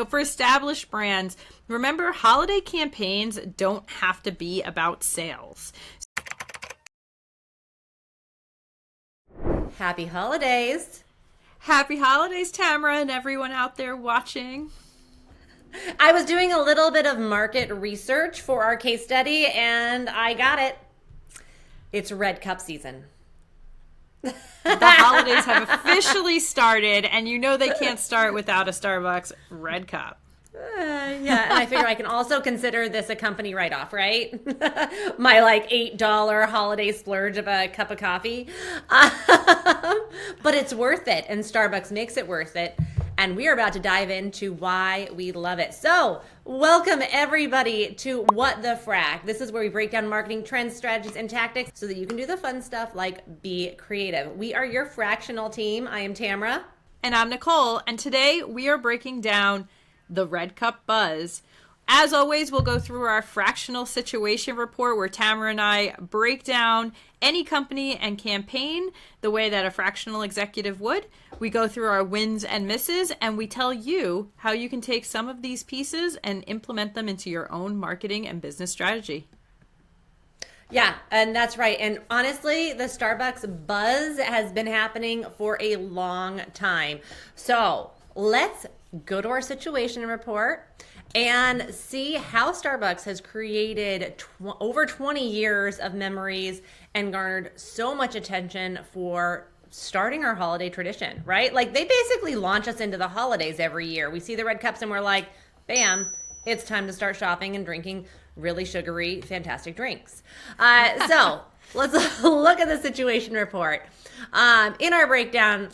So for established brands, remember holiday campaigns don't have to be about sales. Happy holidays. Happy holidays, Tamara, and everyone out there watching. I was doing a little bit of market research for our case study, and I got it. It's red cup season. The holidays have officially started, and you know they can't start without a Starbucks red cup. Yeah, and I figure I can also consider this a company write-off, right? My like $8 holiday splurge of a cup of coffee. But it's worth it, and Starbucks makes it worth it. And we are about to dive into why we love it. So, welcome everybody to What the Frac. This is where we break down marketing trends, strategies, and tactics so that you can do the fun stuff like be creative. We are your fractional team. I am Tamara. And I'm Nicole. And today we are breaking down the red cup buzz. As always, we'll go through our fractional situation report where Tamara and I break down any company and campaign the way that a fractional executive would. We go through our wins and misses, and we tell you how you can take some of these pieces and implement them into your own marketing and business strategy. Yeah, and that's right. And honestly, the Starbucks buzz has been happening for a long time. So let's go to our situation report and see how Starbucks has created over 20 years of memories and garnered so much attention for starting our holiday tradition, right? Like they basically launch us into the holidays every year. We see the red cups and we're like, bam, it's time to start shopping and drinking really sugary, fantastic drinks. So let's look at the situation report. In our breakdown,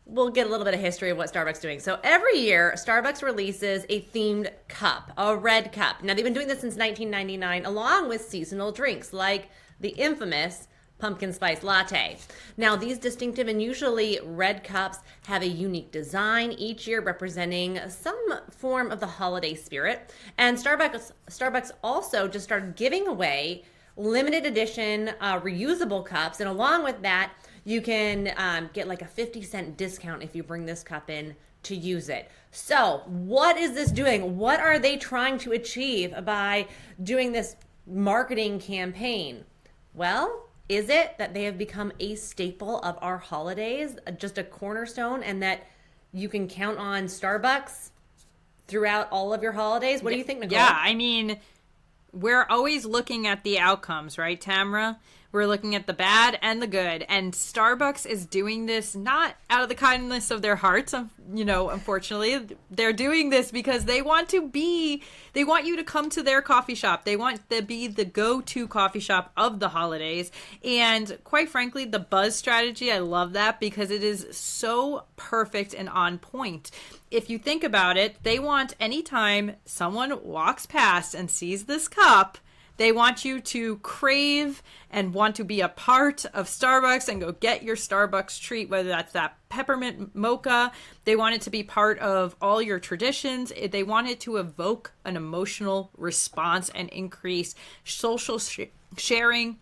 we'll get a little bit of history of what Starbucks is doing. So every year, Starbucks releases a themed cup, a red cup. Now, they've been doing this since 1999, along with seasonal drinks like the infamous pumpkin spice latte. Now, these distinctive and usually red cups have a unique design each year representing some form of the holiday spirit. And Starbucks also just started giving away limited edition reusable cups. And along with that, you can get like a 50-cent discount if you bring this cup in to use it. So what is this doing? What are they trying to achieve by doing this marketing campaign? Well, is it that they have become a staple of our holidays, just a cornerstone, and that you can count on Starbucks throughout all of your holidays? What do you think, Nicole? Yeah, I mean, we're always looking at the outcomes, right, Tamara? We're looking at the bad and the good. And Starbucks is doing this not out of the kindness of their hearts, unfortunately. They're doing this because they want you to come to their coffee shop. They want to be the go-to coffee shop of the holidays. And quite frankly, the buzz strategy, I love that because it is so perfect and on point. If you think about it, they want anytime someone walks past and sees this cup, they want you to crave and want to be a part of Starbucks and go get your Starbucks treat, whether that's that peppermint mocha. They want it to be part of all your traditions. They want it to evoke an emotional response and increase social sharing.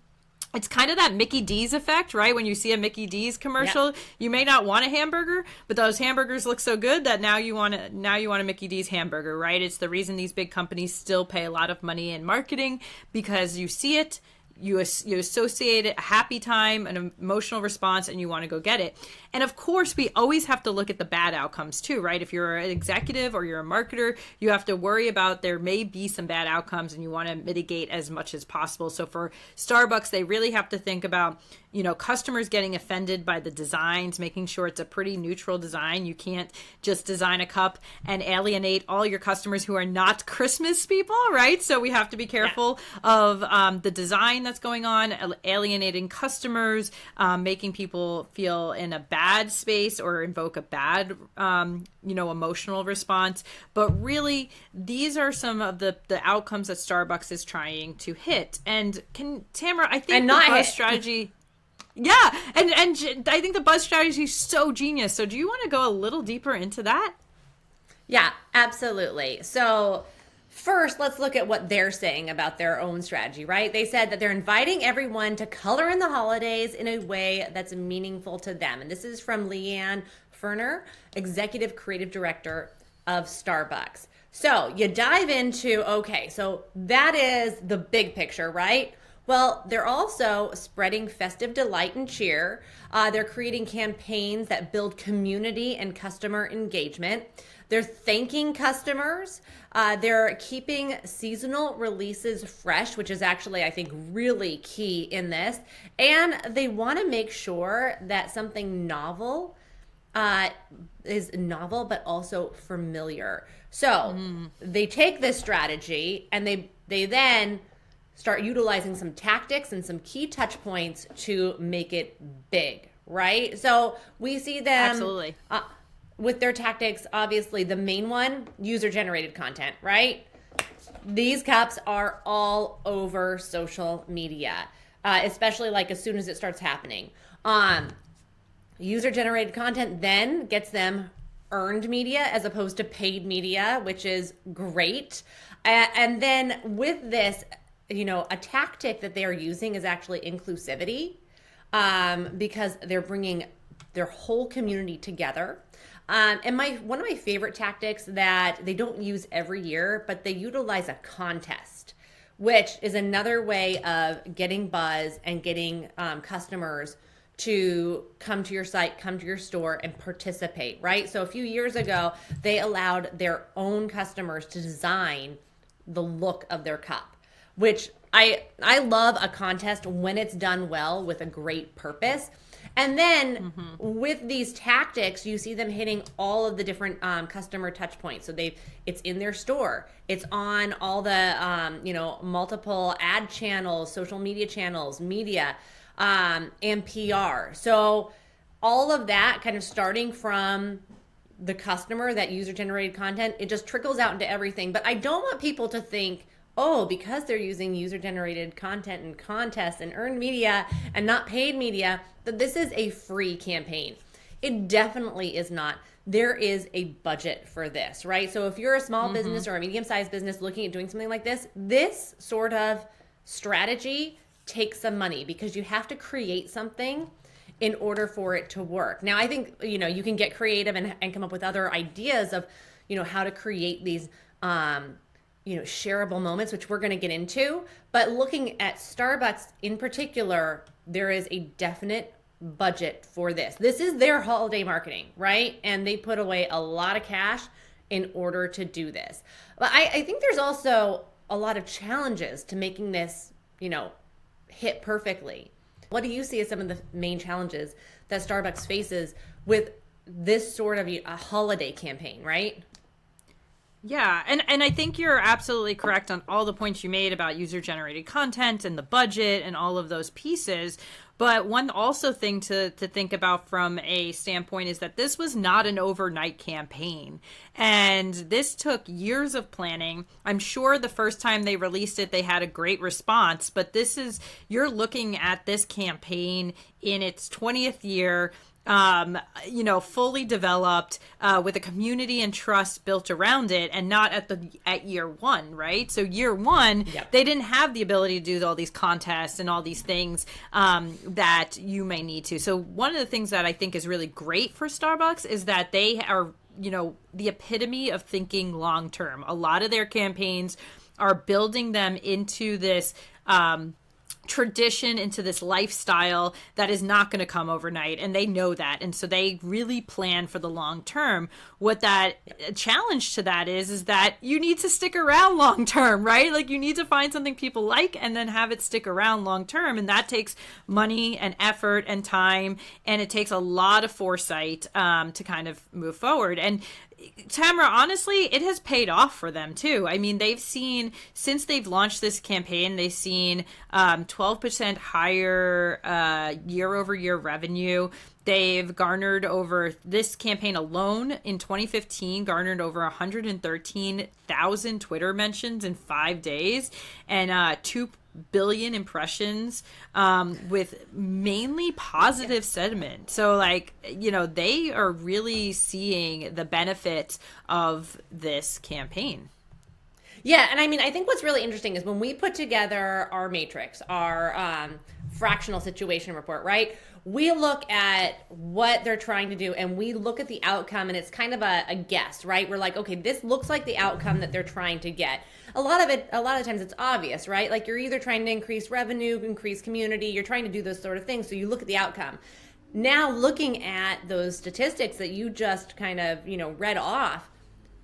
It's kind of that Mickey D's effect, right? When you see a Mickey D's commercial, You may not want a hamburger, but those hamburgers look so good that now you want a Mickey D's hamburger, right? It's the reason these big companies still pay a lot of money in marketing because you see it, you associate it, a happy time, an emotional response, and you want to go get it. And of course, we always have to look at the bad outcomes too, right? If you're an executive or you're a marketer, you have to worry about there may be some bad outcomes and you want to mitigate as much as possible. So for Starbucks, they really have to think about, customers getting offended by the designs, making sure it's a pretty neutral design. You can't just design a cup and alienate all your customers who are not Christmas people, right? So we have to be careful of the design that's going on, alienating customers, making people feel in a bad space or invoke a bad, emotional response. But really, these are some of the outcomes that Starbucks is trying to hit. And Tamara, I think the buzz strategy... Yeah, and I think the buzz strategy is so genius. So do you want to go a little deeper into that? Yeah, absolutely. So first, let's look at what they're saying about their own strategy, right? They said that they're inviting everyone to color in the holidays in a way that's meaningful to them. And this is from Leanne Ferner, Executive Creative Director of Starbucks. So you dive into, okay, so that is the big picture, right? Well, they're also spreading festive delight and cheer. They're creating campaigns that build community and customer engagement. They're thanking customers. They're keeping seasonal releases fresh, which is actually, I think, really key in this. And they want to make sure that something novel is novel, but also familiar. So they take this strategy and they then start utilizing some tactics and some key touch points to make it big, right? So we see them Absolutely. With their tactics. Obviously, the main one, user generated content, right? These cups are all over social media, especially like as soon as it starts happening. User generated content then gets them earned media as opposed to paid media, which is great. And then with this, a tactic that they are using is actually inclusivity, because they're bringing their whole community together. And one of my favorite tactics that they don't use every year, but they utilize a contest, which is another way of getting buzz and getting customers to come to your site, come to your store, and participate, right? So a few years ago, they allowed their own customers to design the look of their cup, which I love a contest when it's done well with a great purpose. And then with these tactics, you see them hitting all of the different customer touch points. So it's in their store, it's on all the multiple ad channels, social media channels, media, and PR. So all of that kind of starting from the customer, that user generated content, it just trickles out into everything. But I don't want people to think, oh, because they're using user generated content and contests and earned media and not paid media, that this is a free campaign. It definitely is not. There is a budget for this, right? So if you're a small business or a medium-sized business looking at doing something like this sort of strategy takes some money, because you have to create something in order for it to work. Now, I think, you can get creative and come up with other ideas of, how to create these, shareable moments, which we're going to get into. But looking at Starbucks in particular, there is a definite budget for this. This is their holiday marketing, right? And they put away a lot of cash in order to do this. But I think there's also a lot of challenges to making this, hit perfectly. What do you see as some of the main challenges that Starbucks faces with this sort of a holiday campaign, right? Yeah, and I think you're absolutely correct on all the points you made about user-generated content and the budget and all of those pieces. But one also thing to think about from a standpoint is that this was not an overnight campaign. And this took years of planning. I'm sure the first time they released it, they had a great response. But you're looking at this campaign in its 20th year, fully developed, with a community and trust built around it, and not at year one, right? So year one, They didn't have the ability to do all these contests and all these things that you may need to. So one of the things that I think is really great for Starbucks is that they are, the epitome of thinking long term. A lot of their campaigns are building them into this tradition, into this lifestyle that is not going to come overnight, and they know that, and so they really plan for the long term. What that challenge to that is that you need to stick around long term, right? Like, you need to find something people like and then have it stick around long term, and that takes money and effort and time, and it takes a lot of foresight to kind of move forward. And Tamara, honestly, it has paid off for them too. I mean, since they've launched this campaign, they've seen 12% higher year-over-year revenue. They've garnered this campaign alone in 2015, garnered over 113,000 Twitter mentions in 5 days, and 2 billion impressions, with mainly positive sentiment. So they are really seeing the benefits of this campaign. Yeah, and I think what's really interesting is when we put together our matrix, our fractional situation report, right? we look at what they're trying to do and we look at the outcome, and it's kind of a guess, right? We're like, okay, this looks like the outcome that they're trying to get. A lot of times it's obvious, right? Like you're either trying to increase revenue, increase community, you're trying to do those sort of things. So you look at the outcome. Now looking at those statistics that you just kind of, read off,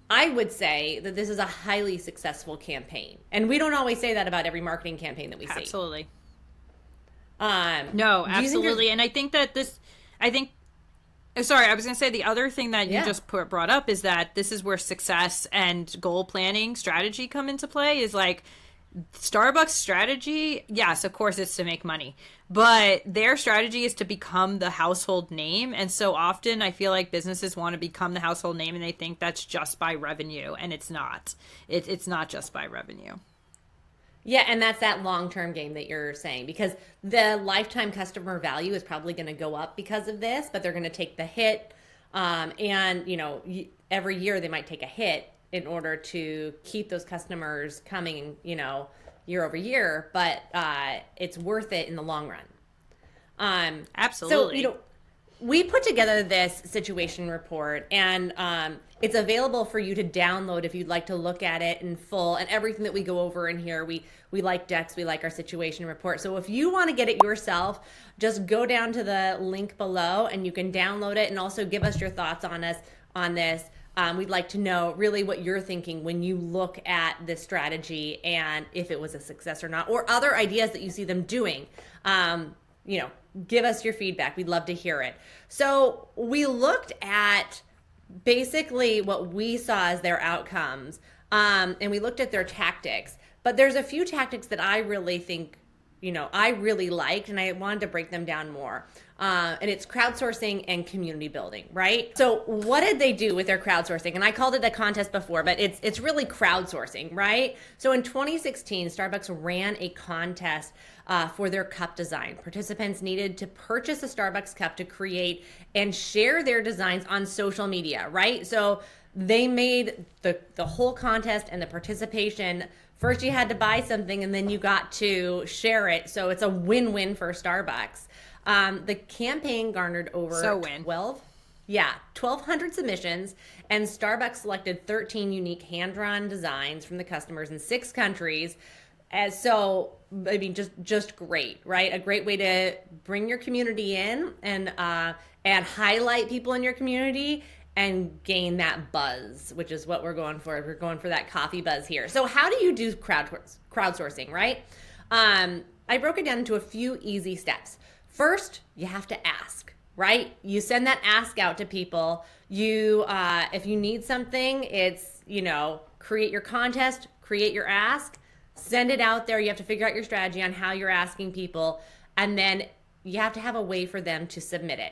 I would say that this is a highly successful campaign. And we don't always say that about every marketing campaign that we see. Absolutely. No, absolutely. And I think that sorry, I was going to say the other thing that you just brought up is that this is where success and goal planning strategy come into play. Is like Starbucks strategy, yes, of course it's to make money, but their strategy is to become the household name. And so often I feel like businesses want to become the household name and they think that's just by revenue, and it's not. It's not just by revenue. Yeah, and that's that long-term game that you're saying, because the lifetime customer value is probably going to go up because of this, but they're going to take the hit. And, every year they might take a hit in order to keep those customers coming, year over year, but it's worth it in the long run. Absolutely. So, we put together this situation report, and it's available for you to download if you'd like to look at it in full, and everything that we go over in here. We like decks, we like our situation report. So if you want to get it yourself, just go down to the link below and you can download it, and also give us your thoughts on this. We'd like to know really what you're thinking when you look at this strategy and if it was a success or not, or other ideas that you see them doing. Give us your feedback. We'd love to hear it. So we looked at basically what we saw as their outcomes, and we looked at their tactics. But there's a few tactics that I really think, I really liked, and I wanted to break them down more. And it's crowdsourcing and community building, right? So what did they do with their crowdsourcing? And I called it a contest before, but it's really crowdsourcing, right? So in 2016, Starbucks ran a contest for their cup design. Participants needed to purchase a Starbucks cup to create and share their designs on social media, right? So they made the whole contest and the participation. First you had to buy something and then you got to share it. So it's a win-win for Starbucks. The campaign garnered over 1,200 submissions, and Starbucks selected 13 unique hand-drawn designs from the customers in 6 countries. Just great, right? A great way to bring your community in and highlight people in your community and gain that buzz, which is what we're going for. We're going for that coffee buzz here. So how do you do crowdsourcing, right? I broke it down into a few easy steps. First, you have to ask, right? You send that ask out to people. If you need something, it's, create your contest, create your ask, send it out there. You have to figure out your strategy on how you're asking people, and then you have to have a way for them to submit it.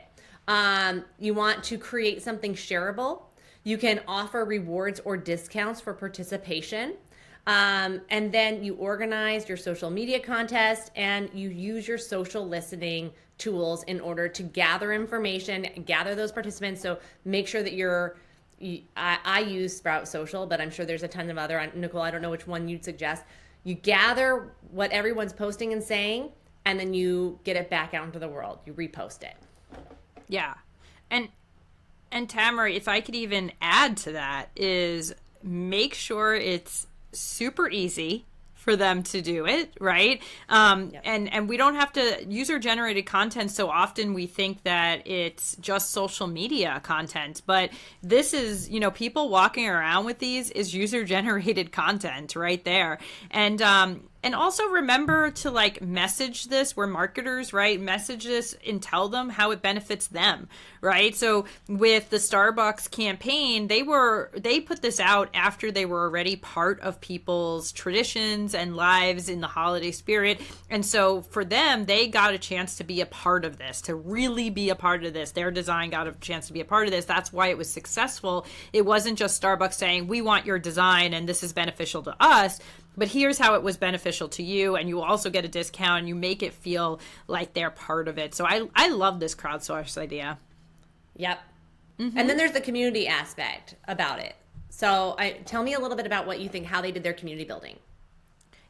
You want to create something shareable. You can offer rewards or discounts for participation. And then you organize your social media contest, and you use your social listening tools in order to gather information, gather those participants. So make sure that I use Sprout Social, but I'm sure there's a ton of other. Nicole, I don't know which one you'd suggest. You gather what everyone's posting and saying, and then you get it back out into the world. You repost it. Yeah. And Tamara, if I could even add to that, is make sure it's super easy for them to do it, right? And we don't have to user generated content. So often we think that it's just social media content, but this is, people walking around with these is user generated content right there. And also remember to message this. We're marketers, right? Message this and tell them how it benefits them, right? So with the Starbucks campaign, they put this out after they were already part of people's traditions and lives in the holiday spirit. And so for them, they got a chance to be a part of this, to really be a part of this. Their design got a chance to be a part of this. That's why it was successful. It wasn't just Starbucks saying, we want your design and this is beneficial to us, but here's how it was beneficial to you, and you also get a discount, and you make it feel like they're part of it. So I love this crowdsource idea. Yep. Mm-hmm. And then there's the community aspect about it. So tell me a little bit about what you think, how they did their community building.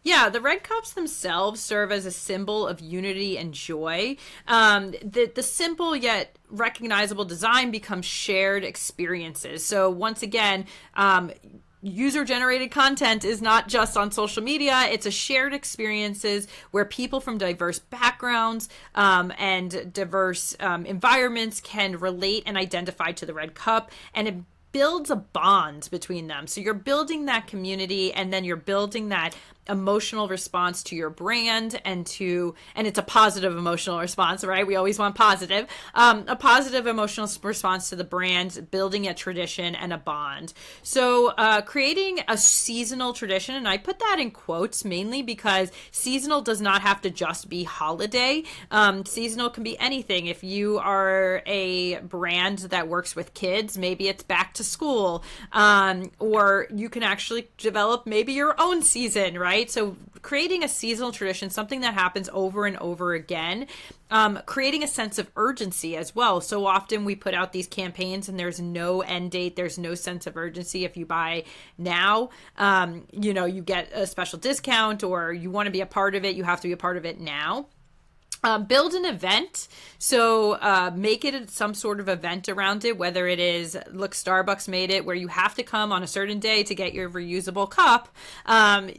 Yeah, the red cups themselves serve as a symbol of unity and joy. The simple yet recognizable design becomes shared experiences. So once again, user-generated content is not just on social media. It's a shared experiences where people from diverse backgrounds and diverse environments can relate and identify to the red cup, and it builds a bond between them. So you're building that community, and then you're building that emotional response to your brand, and it's a positive emotional response, right? We always want positive. A positive emotional response to the brand, building a tradition and a bond. So creating a seasonal tradition, and I put that in quotes mainly because seasonal does not have to just be holiday. Seasonal can be anything. If you are a brand that works with kids, maybe it's back to school, or you can actually develop maybe your own season, right? So creating a seasonal tradition, something that happens over and over again, creating a sense of urgency as well. So often we put out these campaigns and there's no end date. There's no sense of urgency. If you buy now, you get a special discount, or you want to be a part of it. You have to be a part of it now. Build an event. So make it some sort of event around it, whether it is, look, Starbucks made it where you have to come on a certain day to get your reusable cup.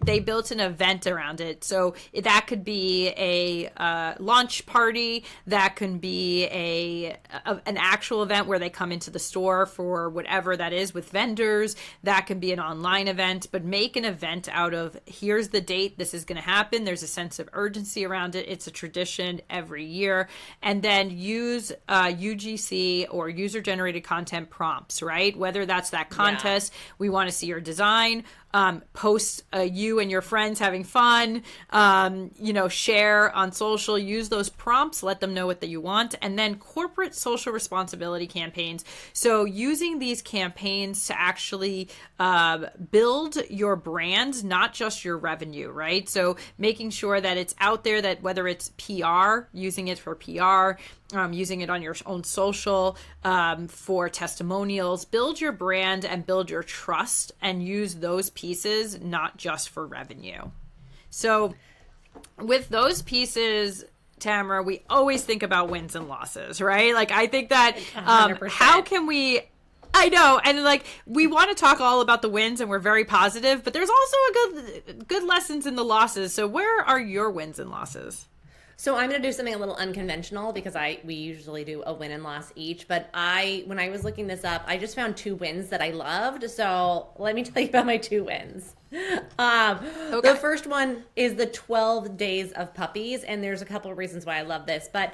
They built an event around it. So that could be a launch party. That can be an actual event where they come into the store for whatever that is with vendors. That can be an online event, but make an event out of, here's the date, this is going to happen. There's a sense of urgency around it. It's a tradition every year. And then use UGC or user generated content prompts, right? Whether that's that contest, we want to see your design, post you and your friends having fun, share on social, use those prompts, let them know what that you want. And then corporate social responsibility campaigns. So using these campaigns to actually build your brand, not just your revenue, right? So making sure that it's out there, that whether it's PR, using it for PR, using it on your own social, for testimonials, build your brand and build your trust, and use those pieces, not just for revenue. So with those pieces, Tamara, we always think about wins and losses, right? Like, I think that how can we, I know, and like, we want to talk all about the wins and we're very positive, but there's also a good lessons in the losses. So where are your wins and losses? So I'm going to do something a little unconventional because we usually do a win and loss each. But when I was looking this up, I just found 2 wins that I loved. So let me tell you about my 2 wins. The first one is the 12 days of puppies. And there's a couple of reasons why I love this. But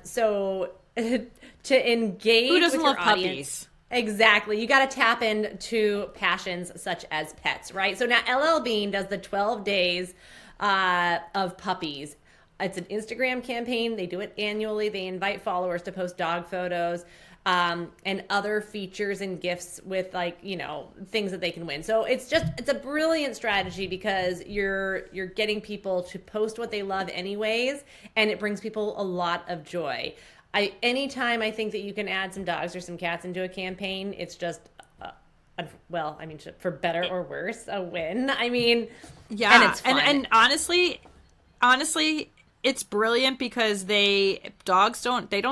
so to engage who doesn't with your love audience, puppies? Exactly. You got to tap into passions such as pets, right? So now LL Bean does the 12 days of puppies. It's an Instagram campaign. They do it annually. They invite followers to post dog photos and other features and gifts with, things that they can win. So it's a brilliant strategy because you're getting people to post what they love anyways, and it brings people a lot of joy. Anytime I think that you can add some dogs or some cats into a campaign, it's just for better or worse, a win. Yeah, and it's fun. And honestly, it's brilliant because they don't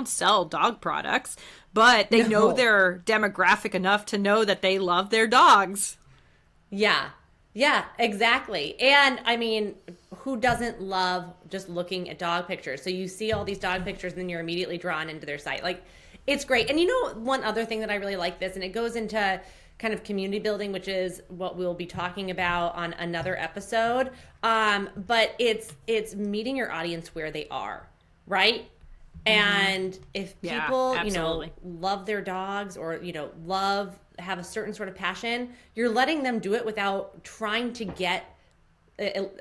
sell dog products, but they know their demographic enough to know that they love their dogs. Yeah, exactly. And who doesn't love just looking at dog pictures? So you see all these dog pictures and then you're immediately drawn into their site. Like, it's great. And one other thing that I really like this, and it goes into kind of community building, which is what we'll be talking about on another episode. But it's meeting your audience where they are, right? Mm-hmm. And if people, love their dogs or, have a certain sort of passion, you're letting them do it without trying to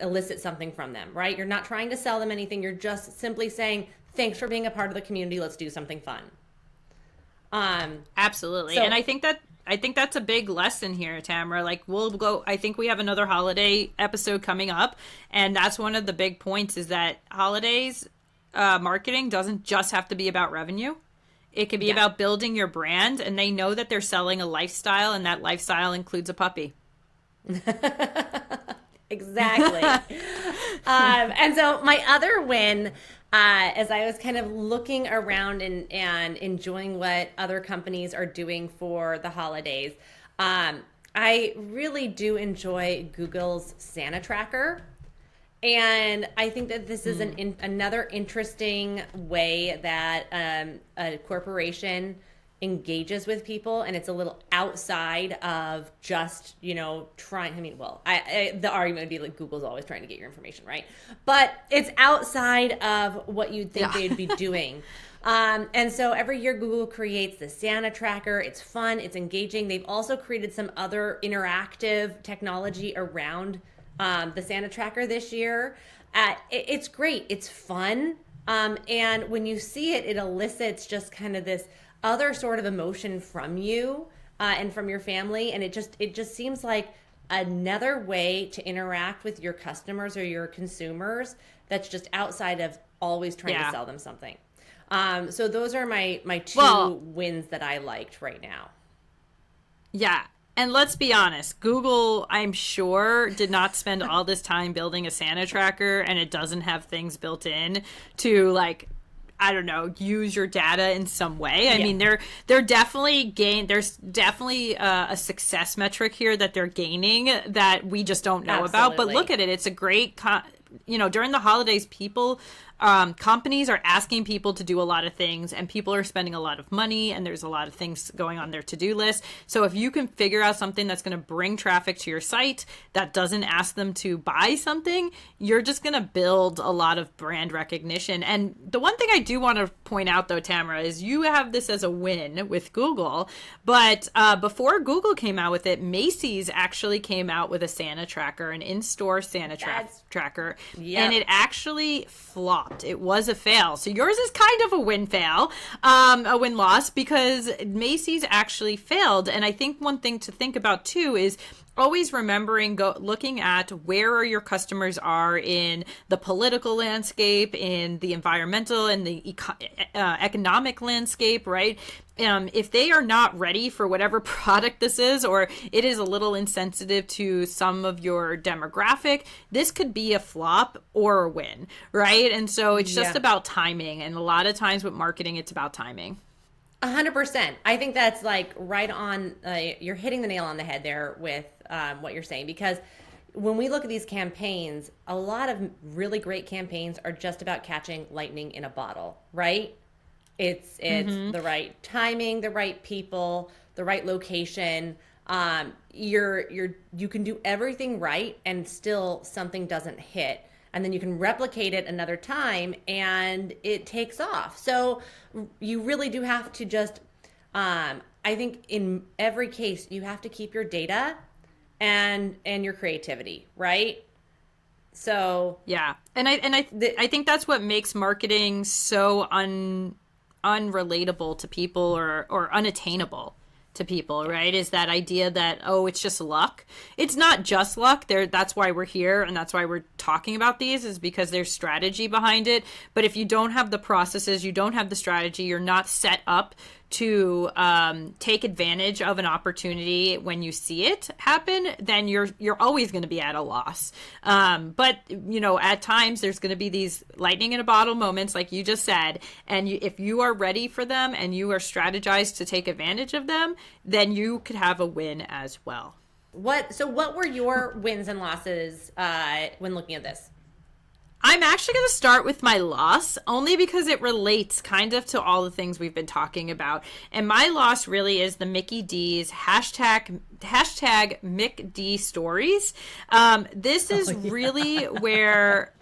elicit something from them, right? You're not trying to sell them anything. You're just simply saying, thanks for being a part of the community. Let's do something fun. Absolutely. And I think that's a big lesson here, Tamara. Like, I think we have another holiday episode coming up. And that's one of the big points, is that holidays marketing doesn't just have to be about revenue. It can be about building your brand, and they know that they're selling a lifestyle, and that lifestyle includes a puppy. Exactly. And so my other win, as I was kind of looking around and enjoying what other companies are doing for the holidays, I really do enjoy Google's Santa Tracker. And I think that this is another interesting way that a corporation engages with people, and it's a little outside of just trying. I mean, well, the argument would be like Google's always trying to get your information, right? But it's outside of what you'd think they'd be doing. And so every year Google creates the Santa Tracker. It's fun, it's engaging. They've also created some other interactive technology around the Santa Tracker this year. It's great. It's fun. And when you see it, it elicits just kind of this other sort of emotion from you and from your family. And it just seems like another way to interact with your customers or your consumers that's just outside of always trying to sell them something. So those are my two wins that I liked right now. Yeah. And let's be honest, Google, I'm sure, did not spend all this time building a Santa tracker, and it doesn't have things built in to, like, I don't know, use your data in some way. I mean, they're definitely there's definitely a success metric here that they're gaining that we just don't know about. But look at it. It's a great, during the holidays, companies are asking people to do a lot of things, and people are spending a lot of money, and there's a lot of things going on their to-do list. So if you can figure out something that's going to bring traffic to your site that doesn't ask them to buy something, you're just going to build a lot of brand recognition. And the one thing I do want to point out, though, Tamara, is you have this as a win with Google, but before Google came out with it, Macy's actually came out with a Santa tracker, an in-store Santa tracker, and it actually flopped. It was a fail. So yours is kind of a win-fail, a win-loss, because Macy's actually failed. And I think one thing to think about, too, is always remembering, looking at where your customers are in the political landscape, in the environmental and the economic landscape, right? If they are not ready for whatever product this is, or it is a little insensitive to some of your demographic, this could be a flop or a win, right? And so it's just about timing. And a lot of times with marketing, it's about timing. 100%. I think that's like right on. You're hitting the nail on the head there with what you're saying, because when we look at these campaigns, a lot of really great campaigns are just about catching lightning in a bottle, right? It's the right timing, the right people, the right location. You can do everything right and still something doesn't hit. And then you can replicate it another time and it takes off. So you really do have to just, I think in every case, you have to keep your data and your creativity, right? So yeah. And I think that's what makes marketing so unrelatable to people or unattainable to people, right? Is that idea that, it's just luck. It's not just luck. That's why we're here, and that's why we're talking about these, is because there's strategy behind it. But if you don't have the processes, you don't have the strategy, you're not set up to take advantage of an opportunity when you see it happen, then you're always going to be at a loss. But at times there's going to be these lightning in a bottle moments, like you just said, and if you are ready for them and you are strategized to take advantage of them, then you could have a win as well. So what were your wins and losses when looking at this? I'm actually going to start with my loss, only because it relates kind of to all the things we've been talking about. And my loss really is the Mickey D's hashtag Mick D stories. This is really where,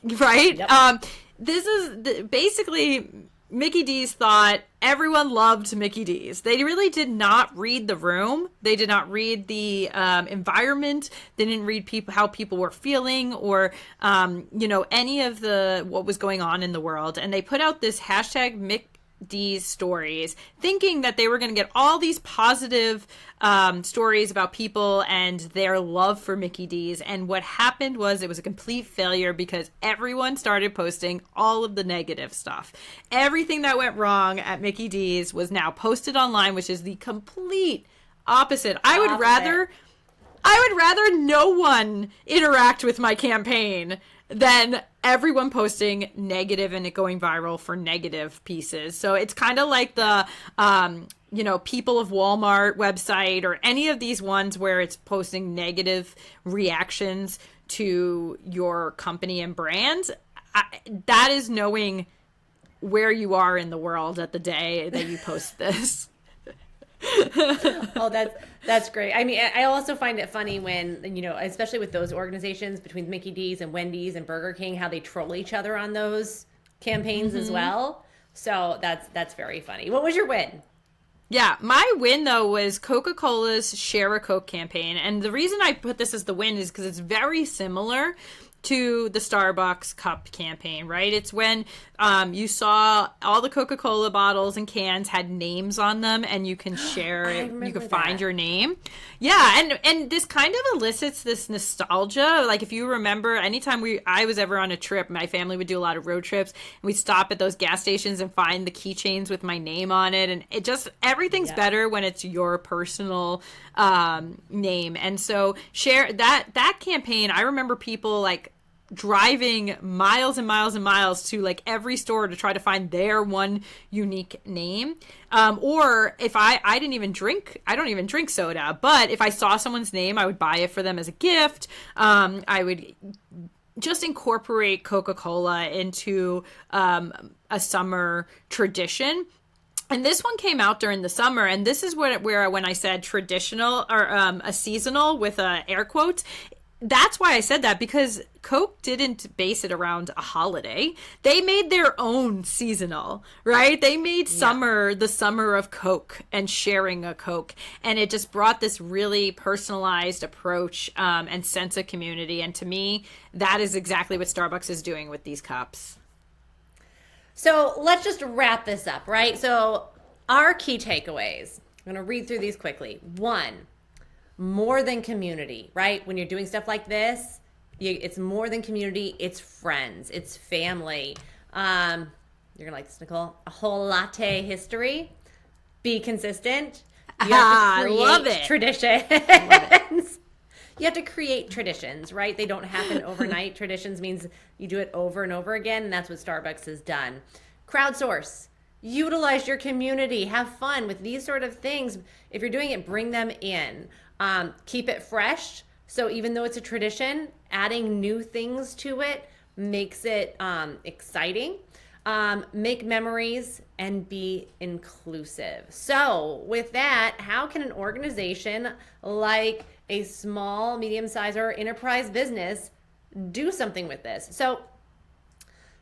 right? Yep. This is basically Mickey D's thought everyone loved Mickey D's. They really did not read the room. They did not read the environment. They didn't read how people were feeling, or any of what was going on in the world. And they put out this hashtag Mick D's stories, thinking that they were going to get all these positive stories about people and their love for Mickey D's. And what happened was it was a complete failure, because everyone started posting all of the negative stuff. Everything that went wrong at Mickey D's was now posted online, which is the complete opposite. I I would rather no one interact with my campaign than everyone posting negative and it going viral for negative pieces. So it's kind of like the, People of Walmart website or any of these ones where it's posting negative reactions to your company and brand. That is knowing where you are in the world at the day that you post this. Oh, that's great. I mean, I also find it funny when, especially with those organizations between Mickey D's and Wendy's and Burger King, how they troll each other on those campaigns as well. So that's very funny. What was your win? Yeah, my win, though, was Coca-Cola's Share a Coke campaign. And the reason I put this as the win is because it's very similar to the Starbucks cup campaign, right? It's when you saw all the Coca-Cola bottles and cans had names on them and you can share it. You can find your name. Yeah, and this kind of elicits this nostalgia. Like if you remember, anytime I was ever on a trip, my family would do a lot of road trips and we'd stop at those gas stations and find the keychains with my name on it. And it just, everything's better when it's your personal name. And so share that campaign. I remember people like driving miles and miles and miles to like every store to try to find their one unique name. Or if I don't even drink soda, but if I saw someone's name, I would buy it for them as a gift. I would just incorporate Coca-Cola into a summer tradition. And this one came out during the summer, and this is where when I said traditional or a seasonal with air quotes, that's why I said that, because Coke didn't base it around a holiday. They made their own seasonal, right? They made summer the summer of Coke and sharing a Coke. And it just brought this really personalized approach and sense of community. And to me, that is exactly what Starbucks is doing with these cups. So let's just wrap this up, right? So our key takeaways, I'm going to read through these quickly. 1, more than community, right? When you're doing stuff like this, it's more than community. It's friends. It's family. You're going to like this, Nicole. A whole latte history. Be consistent. You have to create love it. Traditions. Love it. You have to create traditions, right? They don't happen overnight. Traditions means you do it over and over again, and that's what Starbucks has done. Crowdsource. Utilize your community. Have fun with these sort of things. If you're doing it, bring them in. Keep it fresh. So even though it's a tradition, adding new things to it makes it exciting. Make memories and be inclusive. So with that, how can an organization like a small, medium-sized, or enterprise business do something with this? So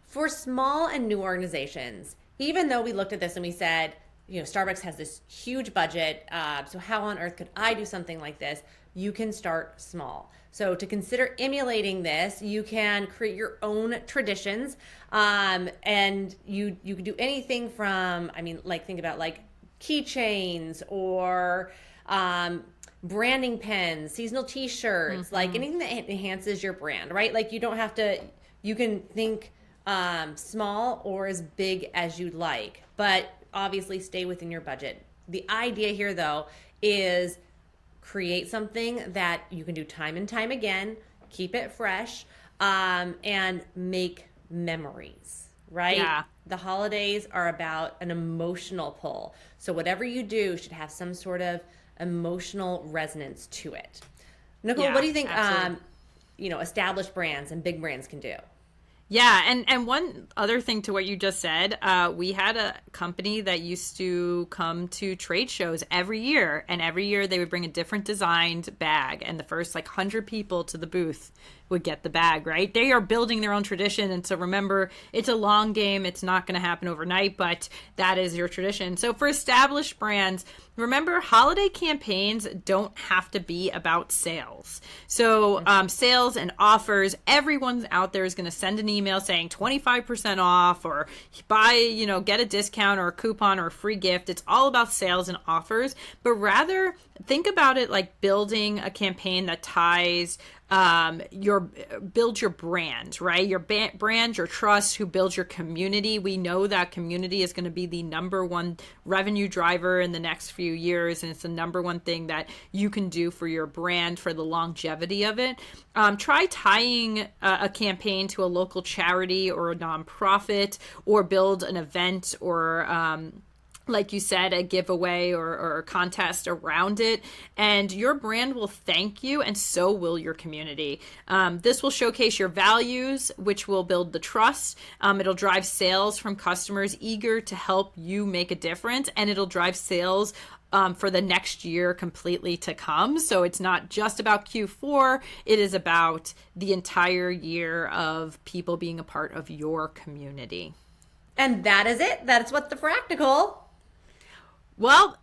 for small and new organizations, even though we looked at this and we said, Starbucks has this huge budget, so how on earth could I do something like this? You can start small. So to consider emulating this, you can create your own traditions, and you can do anything from, think about like keychains or branding pens, seasonal t-shirts, like anything that enhances your brand, right? Like you can think small or as big as you'd like, but obviously stay within your budget. The idea here, though, is create something that you can do time and time again, keep it fresh, and make memories, right? Yeah. The holidays are about an emotional pull. So whatever you do should have some sort of emotional resonance to it. Nicole, what do you think established brands and big brands can do? Yeah, and one other thing to what you just said, we had a company that used to come to trade shows every year, and every year they would bring a different designed bag, and the first 100 people to the booth would get the bag, right? They are building their own tradition, and so remember, it's a long game. It's not going to happen overnight, but that is your tradition. So for established brands, remember, holiday campaigns don't have to be about sales. So sales and offers, everyone out there is going to send an email saying 25% off or buy, get a discount or a coupon or a free gift. It's all about sales and offers, but rather think about it like building a campaign that ties your build your brand, right? Your brand, your trust, who builds your community. We know that community is going to be the number one revenue driver in the next few years, and it's the number one thing that you can do for your brand, for the longevity of it. Try tying a campaign to a local charity or a nonprofit, or build an event, or like you said, a giveaway or a contest around it, and your brand will thank you, and so will your community. This will showcase your values, which will build the trust. It'll drive sales from customers eager to help you make a difference, and it'll drive sales for the next year completely to come. So it's not just about Q4, it is about the entire year of people being a part of your community. And that is it. That's what the Fractical. Well,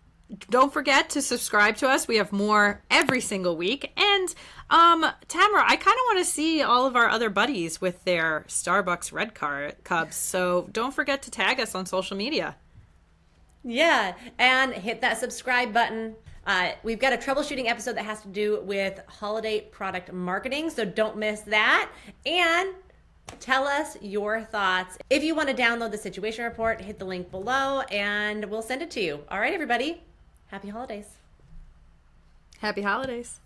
don't forget to subscribe to us. We have more every single week. And Tamara, I kind of want to see all of our other buddies with their Starbucks red cups. So don't forget to tag us on social media. Yeah, and hit that subscribe button. We've got a troubleshooting episode that has to do with holiday product marketing, so don't miss that. And tell us your thoughts. If you want to download the situation report, hit the link below and we'll send it to you. All right, everybody. Happy holidays. Happy holidays.